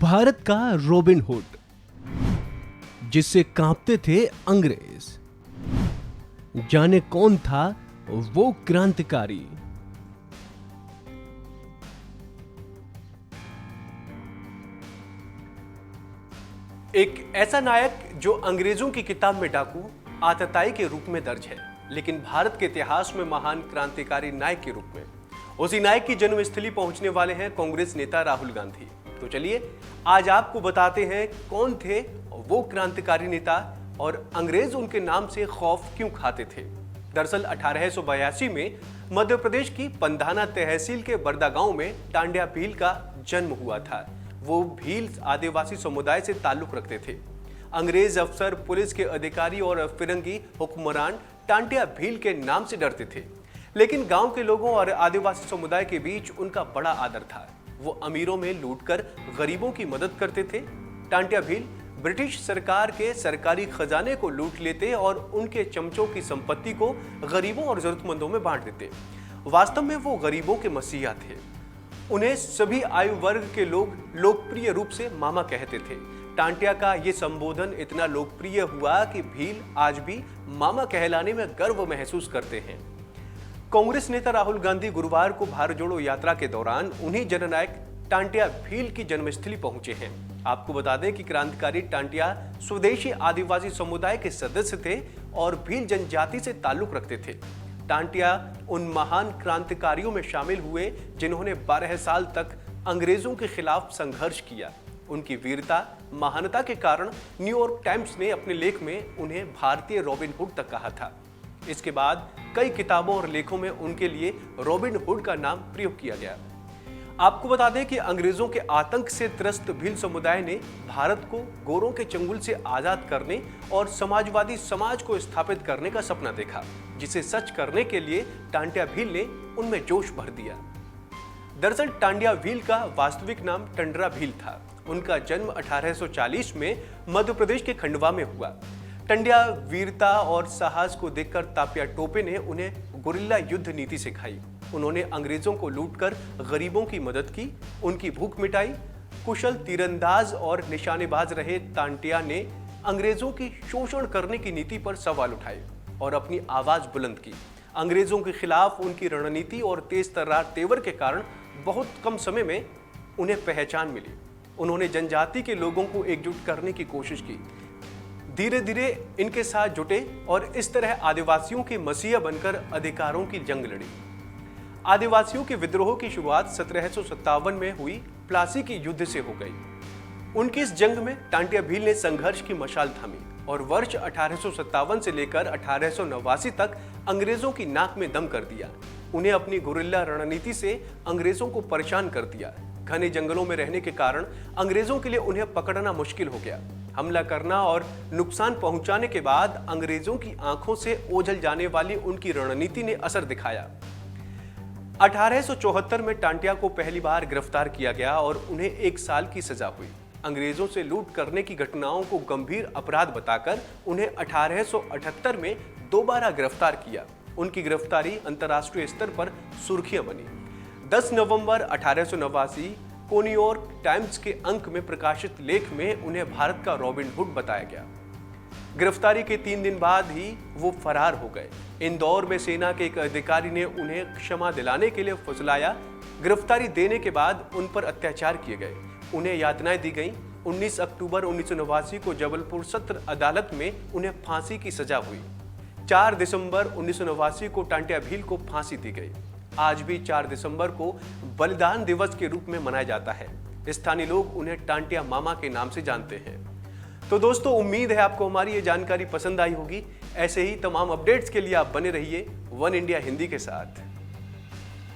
भारत का robin hood, जिससे कांपते थे अंग्रेज। जाने कौन था वो क्रांतिकारी। एक ऐसा नायक जो अंग्रेजों की किताब में डाकू आतताई के रूप में दर्ज है, लेकिन भारत के इतिहास में महान क्रांतिकारी नायक के रूप में। उसी नायक की जन्मस्थली पहुंचने वाले हैं कांग्रेस नेता राहुल गांधी। तो चलिए आज आपको बताते हैं कौन थे वो क्रांतिकारी नेता और अंग्रेज उनके नाम से खौफ क्यों खाते थे। दरअसल 1882 में मध्य प्रदेश की पंधाना तहसील के बरदा गांव में टांड्या भील का जन्म हुआ था। वो भील आदिवासी समुदाय से ताल्लुक रखते थे। अंग्रेज अफसर, पुलिस के अधिकारी और फिरंगी हुक्मरान टांड्या भील के नाम से डरते थे, लेकिन गांव के लोगों और आदिवासी समुदाय के बीच उनका बड़ा आदर था। वो अमीरों में लूटकर गरीबों की मदद करते थे। टांड्या भील ब्रिटिश सरकार के सरकारी खजाने को लूट लेते और उनके चमचों की संपत्ति को गरीबों और जरूरतमंदों में बांट देते। वास्तव में वो गरीबों के मसीहा थे। उन्हें सभी आयु वर्ग के लोग लोकप्रिय रूप से मामा कहते थे। टांट्या का ये संबोधन इतना लोकप्रिय हुआ कि भील आज भी मामा कहलाने में गर्व महसूस करते हैं। कांग्रेस नेता राहुल गांधी गुरुवार को भारत जोड़ो यात्रा के दौरान उन्हीं जननायक टांट्या भील की जन्मस्थली पहुंचे हैं। आपको बता दें कि क्रांतिकारी टांट्या स्वदेशी आदिवासी समुदाय के सदस्य थे और भील जनजाति से ताल्लुक रखते थे। टांट्या उन महान क्रांतिकारियों में शामिल हुए जिन्होंने 12 साल तक अंग्रेजों के खिलाफ संघर्ष किया। उनकी वीरता, महानता के कारण न्यूयॉर्क टाइम्स ने अपने लेख में उन्हें भारतीय रॉबिन हुड तक कहा था। इसके बाद कई किताबों और लेखों में उनके लिए रॉबिन हुड का नाम प्रयोग किया गया। आपको बता दें कि अंग्रेजों के आतंक से त्रस्त भील समुदाय ने भारत को गोरों के चंगुल से आजाद करने और समाजवादी समाज को स्थापित करने का सपना देखा, जिसे सच करने के लिए टांड्या भील ने उनमें जोश भर दिया। दरअसल टांड्या भील का वास्तविक नाम टंडरा भील था। उनका जन्म 1840 में मध्य प्रदेश के खंडवा में हुआ। टांड्या वीरता और साहस को देखकर तात्या टोपे ने उन्हें गुरिल्ला युद्ध नीति सिखाई। उन्होंने अंग्रेजों को लूटकर गरीबों की मदद की, उनकी भूख मिटाई। कुशल तीरंदाज और निशानेबाज रहे टांट्या ने अंग्रेजों की शोषण करने की नीति पर सवाल उठाए और अपनी आवाज बुलंद की। अंग्रेजों के खिलाफ उनकी रणनीति और तेज तर्रार तेवर के कारण बहुत कम समय में उन्हें पहचान मिली। उन्होंने जनजाति के लोगों को एकजुट करने की कोशिश की, धीरे धीरे इनके साथ जुटे और इस तरह आदिवासियों के मसीहा बनकर अधिकारों की जंग लड़ी। आदिवासियों के विद्रोह की शुरुआत 1757 में हुई प्लासी के युद्ध से हो गई। उनकी इस जंग में टांट्या भील ने संघर्ष की मशाल थामी और वर्ष 1857 से लेकर 1889 तक अंग्रेजों की नाक में दम कर दिया। उन्हें अपनी गुरिल्ला रणनीति से अंग्रेजों को परेशान कर दिया। घने जंगलों में रहने के कारण अंग्रेजों के लिए उन्हें पकड़ना मुश्किल हो गया। हमला करना और नुकसान पहुंचाने के बाद अंग्रेजों की आंखों से ओझल जाने वाली उनकी रणनीति ने असर दिखाया। 1874 में टांट्या को पहली बार गिरफ्तार किया गया और उन्हें 1 साल की सजा हुई। अंग्रेजों से लूट करने की घटनाओं को गंभीर अपराध बताकर उन्हें 1878 में दोबारा गिरफ्तार किया। उनकी गिरफ्तारी अंतर्राष्ट्रीय स्तर पर सुर्खियां बनी। 10 नवंबर 1889 को न्यूयॉर्क टाइम्स के अंक में प्रकाशित लेख में उन्हें भारत का रॉबिन हुड बताया गया। गिरफ्तारी के 3 दिन बाद ही वो फरार हो गए। इंदौर में सेना के एक अधिकारी ने उन्हें क्षमा दिलाने के लिए फुसलाया। गिरफ्तारी देने के बाद उन पर अत्याचार किए गए, उन्हें यातनाएं दी गईं। 19 अक्टूबर 1989 को जबलपुर सत्र अदालत में उन्हें फांसी की सजा हुई। 4 दिसंबर 1989 को टांट्या भील को फांसी दी गई। आज भी 4 दिसंबर को बलिदान दिवस के रूप में मनाया जाता है। स्थानीय लोग उन्हें टांट्या मामा के नाम से जानते हैं। तो दोस्तों, उम्मीद है आपको हमारी ये जानकारी पसंद आई होगी। ऐसे ही तमाम अपडेट्स के लिए आप बने रहिए वन इंडिया हिंदी के साथ।